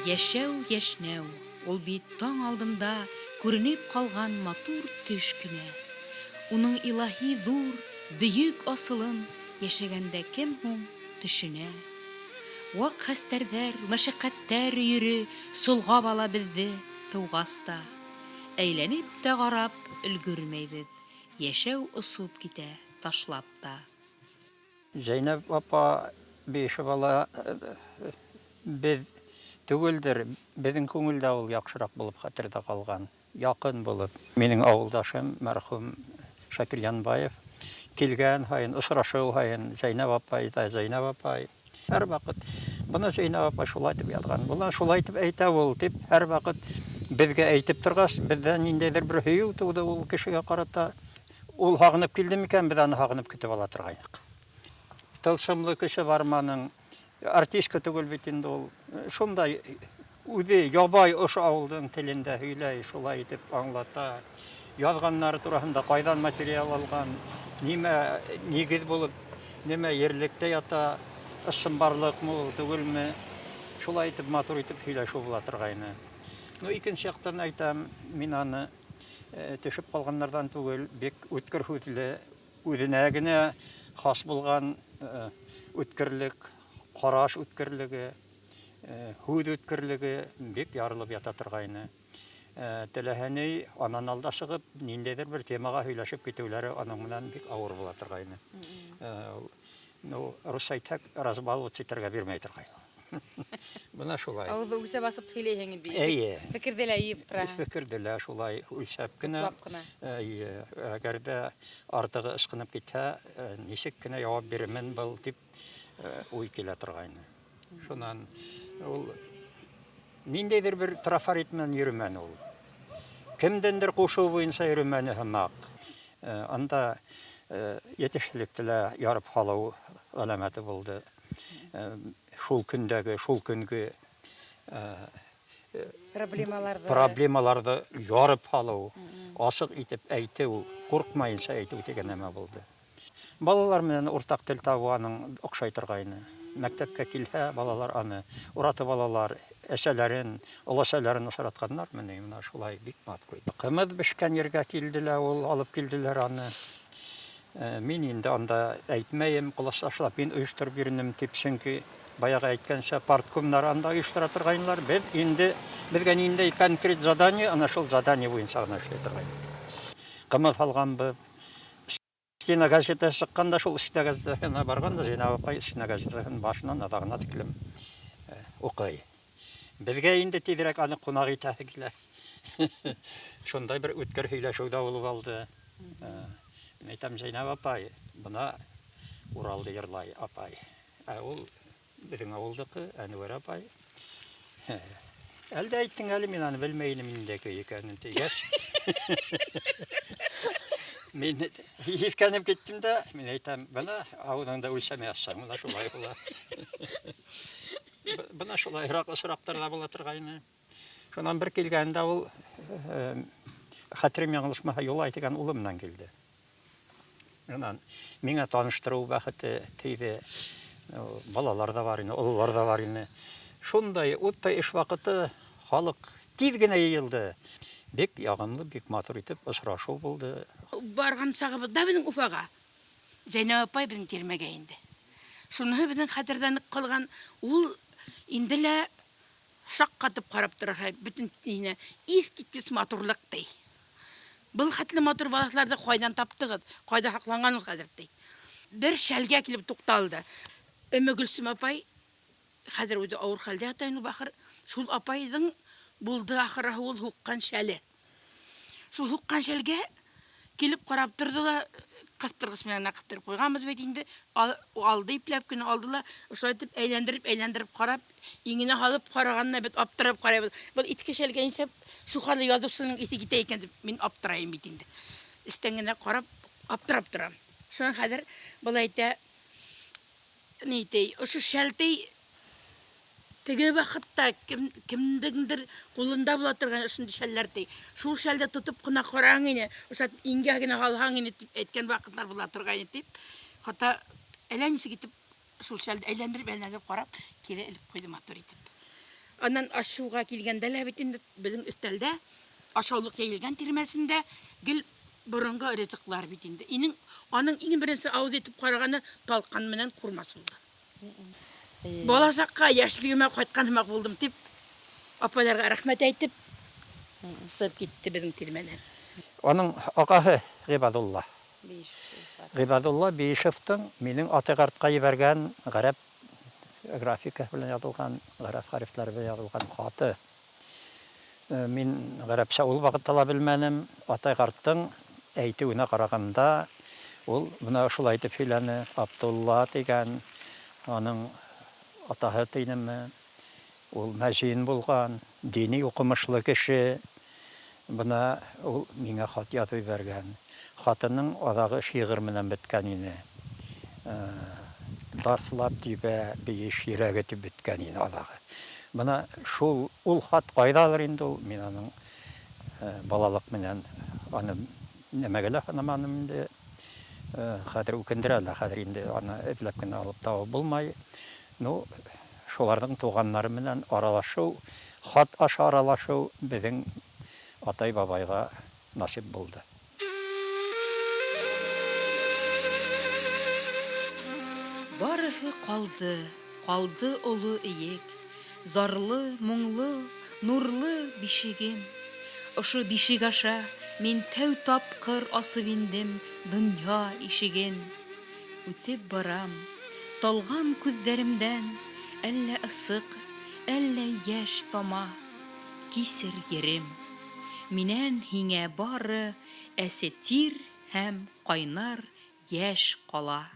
Яшәү яшнәү, ул бит таң алдында күренеп калган матур төш көне. Уның илаһи зур, бөек асылын яшәгәндә кем һуң төшенә. Вак хәстәрҙәр, мәшәҡҡәттәр өйөрө солғап ала беҙҙе тыуғаста. Әйләнеп тә ҡарап өлгөрмәйбеҙ, йәшәү осоп китә ташлап та. Зәйнәп апа бейеше бала беҙ түгелдер, беҙҙең күңелдә ул яҡшыраҡ булып хәтерҙә ҡалған, яҡын булып. Минең ауылдашым мәрхүм Шакир Янбаев килгән һайын, осрашыу һайын, Зәйнәп апай да, Зәйнәп апай. Һәр ваҡыт бына Зәйнәп апай шулай тип яҙған, бына шулай тип әйтә ул тип, һәр ваҡыт беҙгә әйтеп торғас, беҙҙән ниндәйҙер бер һөйөү тыуҙы ул кешегә ҡарата. Ул һағынып килде микән, беҙ аны һағынып көтөп ала торғайныҡ. Тылсымлы кеше барманың, артистка түгел бит инде ул. Шундай үҙе ябай ошо ауылдың телендә һөйләй, шулай итеп аңлата. Яҙғаннары тураһында ҡайҙан материал алған, нимә нигеҙ булып, нимә ерлектә ята, ысынбарлыҡмы ул түгелме, шулай итеп матур итеп һөйләшеү була торғайны. Икенсе яҡтан әйтәм, мин аны төшөп ҡалғандарҙан түгел, бик үткер һүҙле, үҙенә генә хас булған үткерлек, ҡараш үткерлеге, һүҙ үткерлеге бик ярылып ята торғайны. Теләһә ни анан алда сығып, ниндәйҙер бер темаға һөйләшеп китеүләре аның менән бик ауыр була торғайны. Рус әйтһәк, разбаловаться итергә бирмәй торғайны. Бына шулай. Ауыҙы үлсә басып һөйләйһең инде. Эйе. Фекерҙе лә йыйып тора. Фекерҙе лә шулай үлсәп кенә. Әгәр дә артығы ысҡынып китһә, нисек кенә яуап бирәмен был тип уй килә торғайны. Шунан ул ниндәйҙер бер трафарит менән йөрөмәне ул. Кемдендер ҡушыу буйынса йөрөмәне һымаҡ. Анда етешһеҙлекте лә ярып һалыу ғәләмәте булды. Шул көндәге, шул көнгө проблемаларҙы ярып һалыу, асыҡ итеп әйтеү, ҡурҡмайынса әйтеү тигән нәмә булды. Балалар менән уртаҡ тел табыу аның оҡшай торғайны. Мәктәпкә килһә, балалар аны, ураты балалар, әсәләрен, оласәләрен осратҡандар, менә шулай бик матур. Ҡымыҙ бешкән ергә килделәр, ул алып килделәр аны. Мин инде анда әйтмәйем, ҡолас ташлап, мин ойоштороп йөрөнөм тип, сөнки баяғы әйткәнсә, парткомдар анда ойоштора торғайнылар. Беҙгә ниндәй конкрет задание, ана шул задание буйынса ғына эшләй торғайны. Ҡымыҙ һалғанбыҙ. Стена газета сыҡҡанда, шул стена газетаһына барғанда, Зәйнәп апай стена газетаһын башынан аҙағына тиклем уҡый. Беҙгә инде тиҙерәк аны ҡунаҡ итәһе килә. Шундай бер үткер һөйләшеү ҙә булып алды. Мин әйтәм, Зәйнәп апай, бына Уралды йырлай апай. Ул беҙҙең ауылдыҡы, Әнүәр апай. Әлдә әйттең әле, мин аны белмәйенем инде көй икәнен тигәс. Мин һиҫкәнеп киттем дә, мин әйтәм, бына ауыҙыңда үлсәмәйәсәң, бына шулай була. Бына шулайыраҡ осраҡтарҙа була торғайны. Шунан бер килгәндә ул, хәтерем яңылышмаһа, Юлай тигән улы менән килде. Шунан миңә таныштырыу бәхете тейҙе. Балалар да бар ине, ололар да бар ине. Шундай уттай эш ваҡыты, халыҡ тиҙ генә йыйылды. Бик яғымлы, бик матур итеп осрашыу булды. Барған сағыбыҙҙа беҙҙең Уфаға, Зәйнәп апай беҙҙең тирмәгә инде. Шуныһы беҙҙең хәтерҙән ҡалған, ул инде лә шаҡ ҡатып ҡарап торорға, бөтөн тиһенә иҫ киткес матурлыҡ ти. Был хәтле матур балаҫларҙы ҡайҙан таптығыҙ, ҡайҙа һаҡланғанығыҙ хәҙер ти. Бер шәлгә килеп туҡталды. Өмө Гөлсөм апай, хәҙер үҙе ауыр хәлдә ята ине, бахыр, шул апайҙың булды ахырыһы ул һуҡҡан шәле. Шул һуҡҡан шәлгә килеп ҡарап торҙо ла, ҡыҫтырғыс менән ҡыҫтырып ҡуйғанбыҙ бит инде, алды ипләп кенә алды ла, ошо итеп әйләндереп ҡарап, иңенә һалып ҡарағанына бит аптырап ҡарайбыҙ. Был иҫке шәлгә нисә шухалы яҙыусының иҫе китә икән дип, мин аптырайым бит инде. Эстән генә ҡарап, аптырап торам. Шунан хәҙер был әйтә, ошо шәлтей теге ваҡытта кемдеңдер ҡулында була торған ошондай шәлләр ти. Шул шәлде тотоп ҡына ҡараң ине, ошо иңгә генә һалһаң ине тип әйткән ваҡыттар була торғайны тип. Хата әллә нисек итеп шул шәлде әйләндереп ҡарап, кире элеп ҡуйҙы матур итеп. Анан ашуга килгәндә лә бит инде безнең өстәлдә ашаулык җәйелгән тирмәсендә гел борынгы ризыклар бит инде. Аның иң беренче авыз итеп караганы талкан менән курмас булды. Баласакка яшьлегемә кайткан һымак булдым дип, апаларга рәхмәт әйтеп, сып китте безнең тирмәнән. Аның агасы Гыйбадулла. Гыйбадулла Биишевтың минең атыгартка ебәргән гарәп графика белән язылган, гарәп хәрефләре белән язылган хаты. Мин гарәпчә ул вакытта ла белмәдем. Атыгартның әйтүенә караганда, ул моны шулай итеп сөйләне. Абдулла дигән аның атаһы тинеме, ул мәҗин булган, дини укымышлы кеше. Бuna ул миңа хат язып бергән. Хатының адагы шигырь менән беткән иде. Дарфлап дибә биш йөрәге тип беткән иде адагы. Бuna шул ул хат кайдалыр инде ул мин аның балалык менән аны нәмәгәлә ханаманым инде. Хәзер үкендерәләр, хәзер инде аны эзләп кенә алып табып булмай. Ну, шуларның туганнары менән аралашу, хат аша аралашу безнең атай бабайга насип булды. Барыһы калды олы иек, зарлы, моңлы, нурлы бишегем. Ошо бишек аша мин тәү тапкыр асып индем дөнья ишеген. Үтеп барам, талган күзләремдән әллә ысык, әллә яшь тама. Кисер ерем. Минән һиңә бары әсе тир һәм кайнар яшь кала.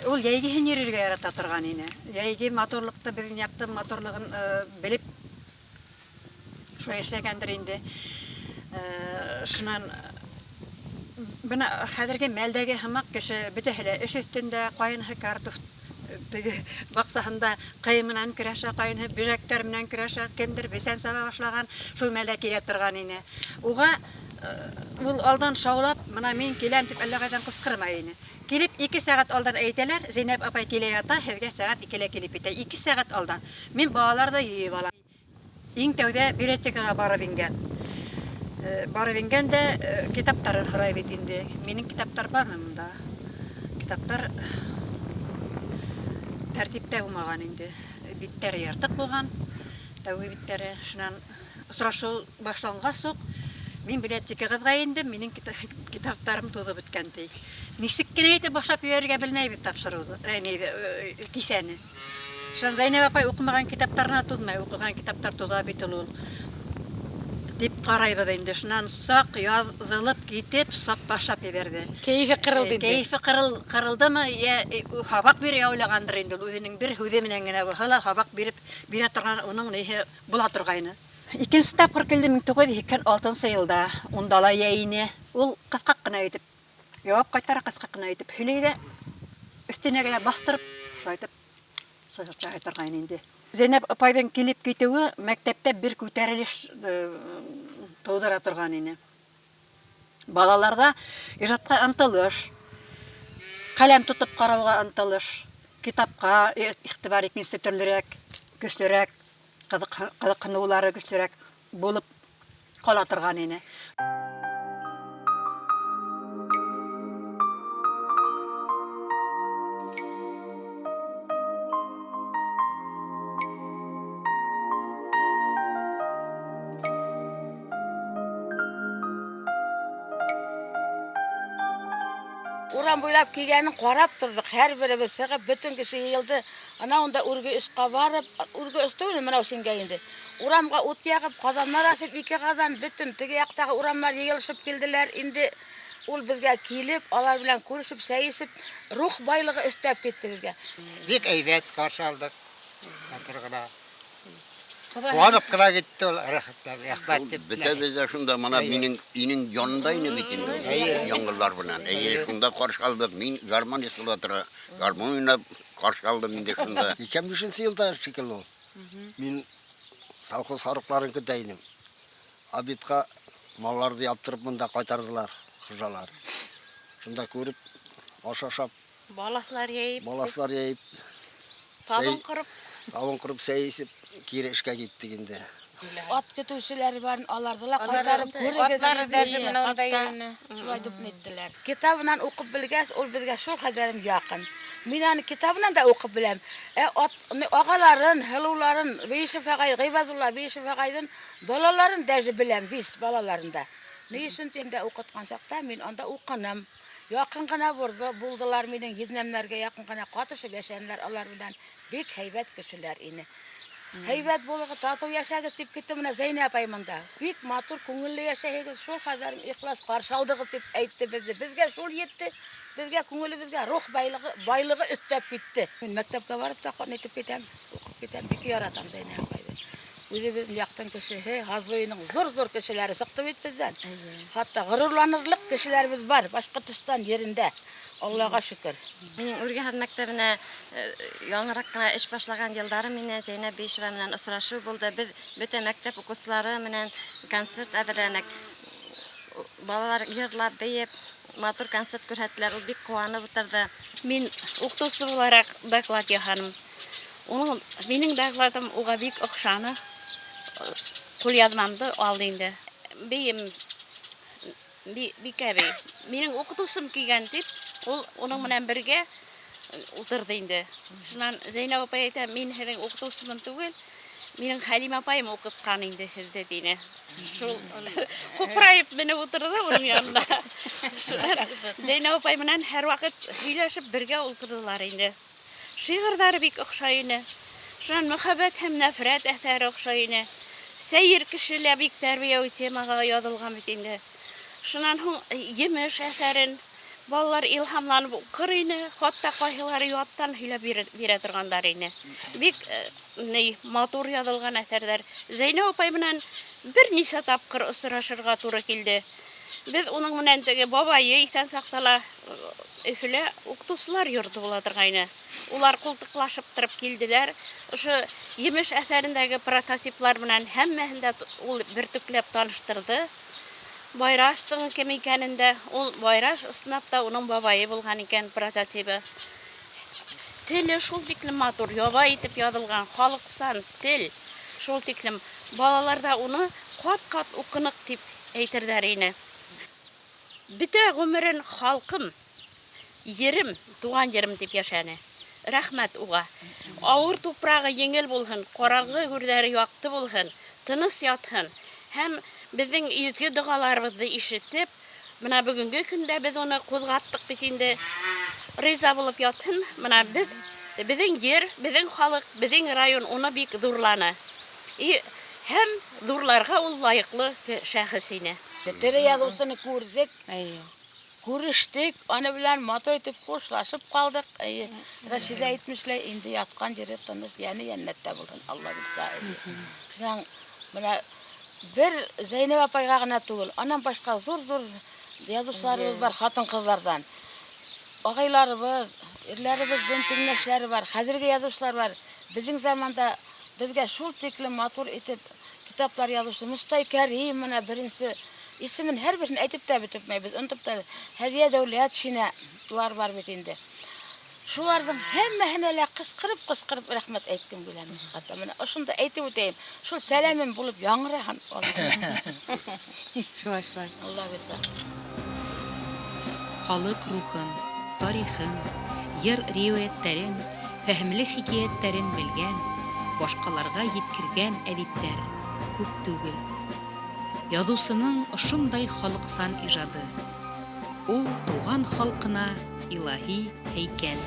Ул яйгиһен йөрергә ярата торган ине. Яйги моторлыкты безнең якты моторлыгын белеп шулай эшләгәндер инде. Шуннан бына хәзерге мәлдәге һымак кеше бөтәһе лә эш өстендә кайынһы картоф баксаһында кыйы менән көрәшә, кайынһы бөҗәктәр менән көрәшә, кемдер бесән саба башлаган, шул мәлдә килә торган ине. Уга ул алдан шаулап, "Мына мин киләм" дип әллә кайдан кычкырмай ине. Килеп 2 сәгать алдан әйтәләр, Зейнәп апай килә ята, һезгә сәгать 2-лә килеп итә. 2 сәгать алдан. Мин балаларда йыйып алам. Иң тәүдә библиотекага барып ингән. Барып ингәндә китаптарын һорай бит инде. Минең китаптар бармы монда? Китаптар тәртиптә булмаган инде. Биттәре яртык булган. Тәүге биттәре шуннан сорашу башлангач ук мин библиотекага индем, минең китаптарым тузып беткән ди. Нисек кенә итеп башлап йөрергә белмәй бит тапшыруды. Кисәне. Шуннан Зәйнәп апай укымаган китаптарына тузмай, укыган китаптар туза бит ул. Дип карайбыз инде. Шуннан сак язылып китеп, сак башлап ебәрде. Кәйфе кырылды инде. Кәйфе кырылдымы? Я хабак бирә уйлагандыр инде. Үзенең бер һүзе менән генә бу хабак бирә торган уның нихе була торгайны. Икенче тапкыр килдем 1986 елда. Унда ла яйне. Ул кыска кына әйтеп, җавап кайтара кыска кына әйтеп, һөләйдә өстенә генә бастырып, шайтып сыгырча торган инде. Зәйнәп апайдан килеп китүе мәктәптә бер күтәрелеш тудыра торган ине. Балаларда иҗатка ынтылыш, каләм тотып карауга ынтылыш, китапка игътибар итмәсе төрлерәк, көчлерәк, кызыксынулары көчлерәк булып кала торган ине. Урам буйлап килгәнен карап тордык. Һәр беребез сыгып бөтен кеше йыелды. Ана унда үрге эшкә барып, үрге өстәүне менә сингә инде. Урамга ут ягып, казаннар асып, 2 казан бөтен теге яктагы урамнар йыелышып килделәр. Инде ул безгә килеп, алар белән күрешеп, сәйисеп, рух байлыгы өстәп китте безгә. Бик әйбәт каршы алдык. Атыргына. Куанып кына китте ул рәхмәт дип. Бетә шунда мана минең инең янында ине бит инде. Яңгырлар белән. Шунда каршы алдык. Мин гармон ясала тора. Гармон уйнап каршы алдым инде шунда. 2005 елда шикелле. Мин совхоз сарыкларын көтәйнем. Абитка малларды яптырып монда кайтардылар хужалар. Шунда күреп ашашап, Баласлар яйып, баласлар яйып, табын кырып, Авын кырып сәйсеп, кире эшкә киттек инде. Ат көтүчеләр бар, аларны ла кайтарып Атлары дәрде менә анда янына. Шулай дип неттеләр. Китабынан укып белгәс, ул безгә шул кадәрем якын. Мин аны китабынан да укып беләм. Агаларын, хылуларын, Бейшефагай, Гыйбадулла Бейшефагайдын балаларын дәҗи беләм, бис балаларында. Ни өчен тендә укыткан чакта мин анда укыным. Якын гына булдылар минең йеднәмнәргә якын гына катышып яшәннәр, алар белән бик һәйбәт кешеләр ине. Һәйбәт булыгы тату яшәгез дип китте менә Зәйнәп апаймында. Бик матур күңелле яшәгез, шул хәзер ихлас каршы алдыгыз дип әйтте безне. Безгә шул җитте. Безгә күңелебезгә рух байлыгы өстәп китте. Мин мәктәпкә барып та катнашып китәм, укып китәм, бик яратам Зәйнәп апайды. Үзебез яктан кешеһе, Хазбойның зур кешеләре сыкты бит бездән. Хатта горурланырлык кешеләребез бар Башкортстан yerендә. Аллага шөкер. Минең Үргәһәр мәктәбенә яңарак кына эш башлаган елдары мине Зәйнәп Бишева белән очрашу булды. Без бөтен мәктәп укучылары менән концерт әзерләнәк. Балалар йырлап, бәеп, матур концерт күрһәттеләр. Ул бик куанып утырды. Мин укытучы буларак доклад яһадым. Минең докладым уга бик охшаны. Кул язмамды алды инде. Бикәби. Минең укытучым килгән дип, ул уның менән бергә утырды инде. Шуннан Зәйнәп апай әйтә, мин һинең укытучым түгел, минең Хәлимә апайым укыткан инде һезде дине. Шул купрайып менә утырды уның янында. Зәйнәп апай менән һәр вакыт һөйләшеп бергә утырдылар инде. Шигырьләре бик охшай ине. Шуннан мәхәббәт һәм нәфрәт әҫәре охшай ине. Сәйер кешеләр бик тәрбияви темага язылган бит инде. Шуннан һуң емеш әҫәрен балалар илһамланып укыр ине, хатта кайһылары яттан һөйләп бирә торгандар ине. Бик матур язылган әҫәрҙәр. Зәйнәп апай менән бер нисә тапкыр осрашырга туры килде. Без уның менән теге бабайы иҫән саҡтала Өфөлә укытыусылар йорты була торгайны. Улар култыклашып торып килделәр. Ошо емеш әҫәрендәге прототиплар менән һәммәһендә ул бертөкләп таныштырды. Байрастың кем икәнен дә, ул Байрас сынапта уның бабайы булган икән прототипы. Теле шул тиклем матур, ябай итеп язылган, халыксан тел. Шул тиклем балаларда уны кат-кат укынык дип әйтерләр ине. Бөтә гомерен халкым, ерем, туган ерем дип яшәне. Рәхмәт уга. Авыр тупрагы еңел булһын, караңгы гүрдәре якты булһын, тыныс ятһын. Һәм безнең изге дугаларыбызны ишетеп, менә бүгенге көндә без уны кузгаттык бит инде. Риза булып ятһын. Менә безнең ер, безнең халык, безнең район уны бик зурланы. Һәм зурларга ул лайыклы шәхес ине. Тере язучыны күрдек. Күрештек, аны белән матур итеп хушлашып калдык. Рәшидә әйтмешләр, инде яткан җире тыныч, яны яннәттә булсын, Алла билсә. Шуның менә бер Зәйнәп апайга гына түгел, анан башка зур язучыларыбыз бар, хатын-кызлардан. Агайларыбыз, ирләребезнең тиңнәшләре бар, хәзерге язучылар бар. Безнең заманда безгә шул тиклем матур итеп китаплар язучы Мустай Кәрим менә беренче исемен һәрберсен әйтеп тә бетмәйбез, онытып та. Һәдия Дәүләт Шиналар бар бит инде. Шуларның һәммәһенә лә кычкырып рәхмәт әйткем беләм. Хәтта менә ошонда әйтеп үтәйем. Шул сәламем булып яңраһын. Шулай. Алла бирсә. Халык рухын, тарихын, йыр-риwаяттәрен, фәһемле хикәяттәрен белгән, башкаларга yetkirгән әдиптәр күп түгел. Язучының ошондай халыксан ижады. Ул туган халкына илаһи һәйкәл.